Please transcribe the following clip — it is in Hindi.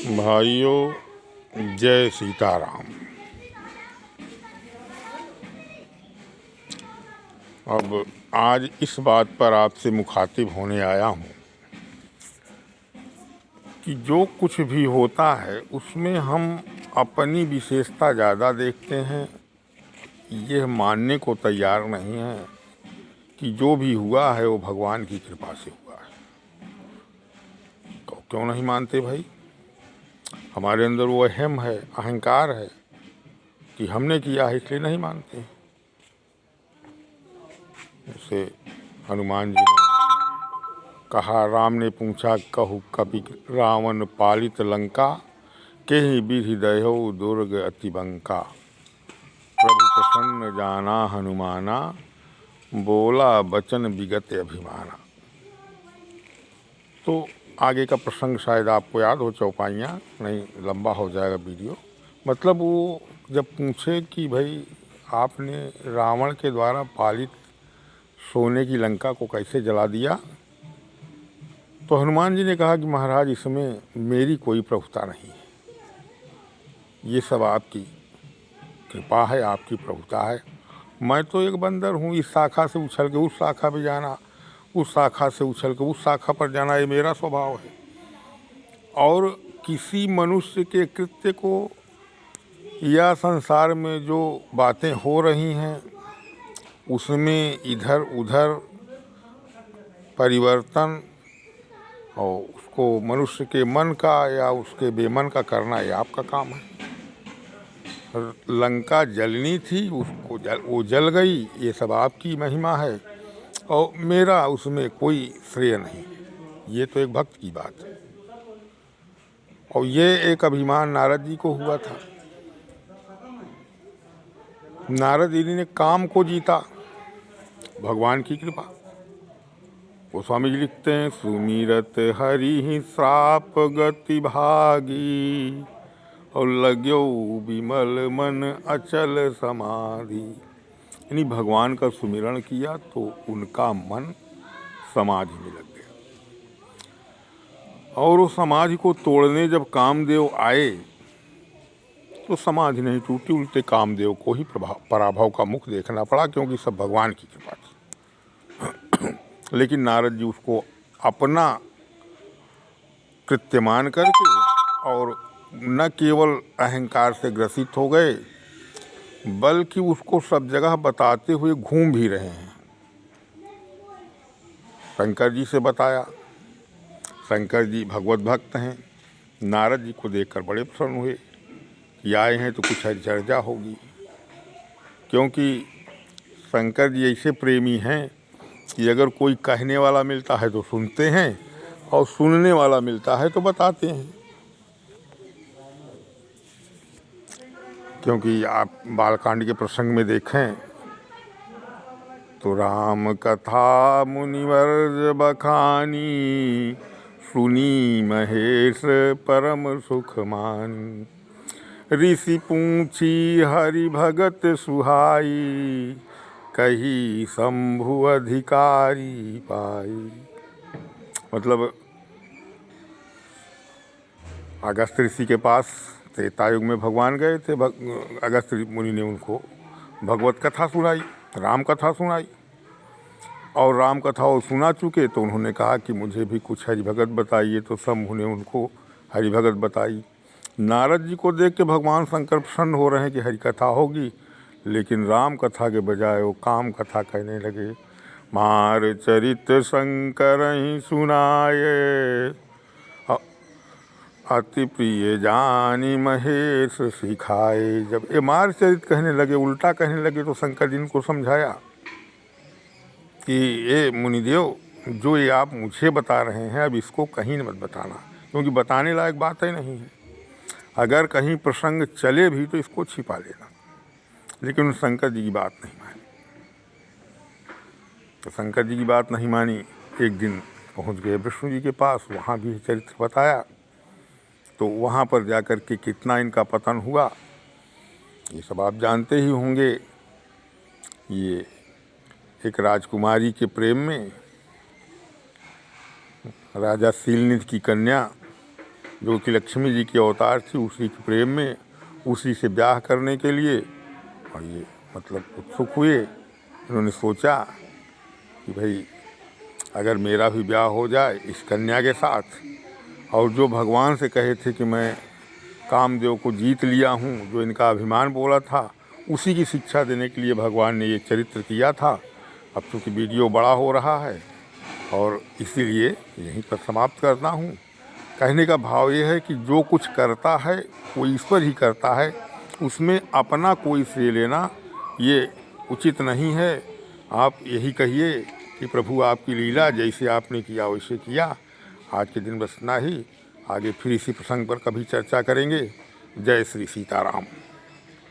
भाइयों, जय सीताराम। अब आज इस बात पर आपसे मुखातिब होने आया हूँ कि जो कुछ भी होता है उसमें हम अपनी विशेषता ज़्यादा देखते हैं। यह मानने को तैयार नहीं है कि जो भी हुआ है वो भगवान की कृपा से हुआ है। तो क्यों नहीं मानते भाई? हमारे अंदर वो अहम है, अहंकार है कि हमने किया है, इसलिए नहीं मानते। जैसे हनुमान जी ने कहा, राम ने पूछा कहु कपि रावण पालित लंका, केहि विधि दयो दुर्ग अति बंका। प्रभु प्रसन्न जाना हनुमाना, बोला बचन विगत अभिमाना। तो आगे का प्रसंग शायद आपको याद हो, चौपाइयाँ नहीं, लंबा हो जाएगा वीडियो। मतलब वो जब पूछे कि भाई आपने रावण के द्वारा पालित सोने की लंका को कैसे जला दिया, तो हनुमान जी ने कहा कि महाराज, इसमें मेरी कोई प्रभुता नहीं है, ये सब आपकी कृपा है, आपकी प्रभुता है। मैं तो एक बंदर हूँ, इस शाखा से उछल के उस शाखा पे जाना, उस शाखा से उछल के उस शाखा पर जाना, ये मेरा स्वभाव है। और किसी मनुष्य के कृत्य को या संसार में जो बातें हो रही हैं उसमें इधर उधर परिवर्तन और उसको मनुष्य के मन का या उसके बेमन का करना, ये आपका काम है। लंका जलनी थी, उसको वो जल गई, ये सब आपकी महिमा है और मेरा उसमें कोई श्रेय नहीं। ये तो एक भक्त की बात है। और ये एक अभिमान नारद जी को हुआ था। नारद जी ने काम को जीता, भगवान की कृपा। वो स्वामी जी लिखते हैं, सुमिरत हरि ही श्राप गति भागी, और लग्यो विमल मन अचल समाधि। यानी भगवान का सुमिरण किया तो उनका मन समाधि में लग गया। और वो समाधि को तोड़ने जब कामदेव आए तो समाधि नहीं टूटी, उल्टे कामदेव को ही पराभव का मुख देखना पड़ा, क्योंकि सब भगवान की कृपा थी। लेकिन नारद जी उसको अपना कृत्य मान करके और न केवल अहंकार से ग्रसित हो गए, बल्कि उसको सब जगह बताते हुए घूम भी रहे हैं। शंकर जी से बताया, शंकर जी भगवत भक्त हैं, नारद जी को देखकर बड़े प्रसन्न हुए कि आए हैं तो कुछ चर्चा होगी। क्योंकि शंकर जी ऐसे प्रेमी हैं कि अगर कोई कहने वाला मिलता है तो सुनते हैं और सुनने वाला मिलता है तो बताते हैं। क्योंकि आप बालकांड के प्रसंग में देखें तो राम कथा मुनिवर बखानी, सुनी महेश परम सुख मानी। ऋषि पूछी हरि भगत सुहाई, कही शंभु अधिकारी पाई। मतलब अगस्त्य ऋषि के पास त्रेता युग में भगवान गए थे। अगस्त्य मुनि ने उनको भगवत कथा सुनाई, राम कथा सुनाई। और राम कथा वो सुना चुके तो उन्होंने कहा कि मुझे भी कुछ हरि भगत बताइए। तो शंभु ने उनको हरि भगत बताई। नारद जी को देख के भगवान शंकर प्रसन्न हो रहे हैं कि हरि कथा होगी, लेकिन राम कथा के बजाय वो काम कथा कहने लगे। मार चरित शंकर ही सुनाए, अति प्रिय जानी महेश सिखाए। जब ये मार चरित कहने लगे, उल्टा कहने लगे, तो शंकर जी ने को समझाया कि ये मुनिदेव, जो ये आप मुझे बता रहे हैं अब इसको कहीं मत बताना, क्योंकि बताने लायक बात ही नहीं है। अगर कहीं प्रसंग चले भी तो इसको छिपा लेना। लेकिन शंकर जी की बात नहीं मानी। तो शंकर जी की बात नहीं मानी, एक दिन पहुंच गए विष्णु जी के पास, वहाँ भी चरित्र बताया। तो वहाँ पर जाकर के कितना इनका पतन हुआ ये सब आप जानते ही होंगे। ये एक राजकुमारी के प्रेम में राजा शीलनिध की कन्या जो कि लक्ष्मी जी की अवतार थी, उसी के प्रेम में उसी से ब्याह करने के लिए और ये मतलब उत्सुक हुए। इन्होंने सोचा कि भाई अगर मेरा भी ब्याह हो जाए इस कन्या के साथ, और जो भगवान से कहे थे कि मैं कामदेव को जीत लिया हूँ, जो इनका अभिमान बोला था, उसी की शिक्षा देने के लिए भगवान ने ये चरित्र किया था। अब चूँकि वीडियो बड़ा हो रहा है और इसीलिए यहीं पर समाप्त करता हूँ। कहने का भाव ये है कि जो कुछ करता है वो ईश्वर ही करता है, उसमें अपना कोई श्रेय लेना ये उचित नहीं है। आप यही कहिए कि प्रभु आपकी लीला, जैसे आपने किया वैसे किया। आज के दिन बस इतना ही, आगे फिर इसी प्रसंग पर कभी चर्चा करेंगे। जय श्री सीताराम।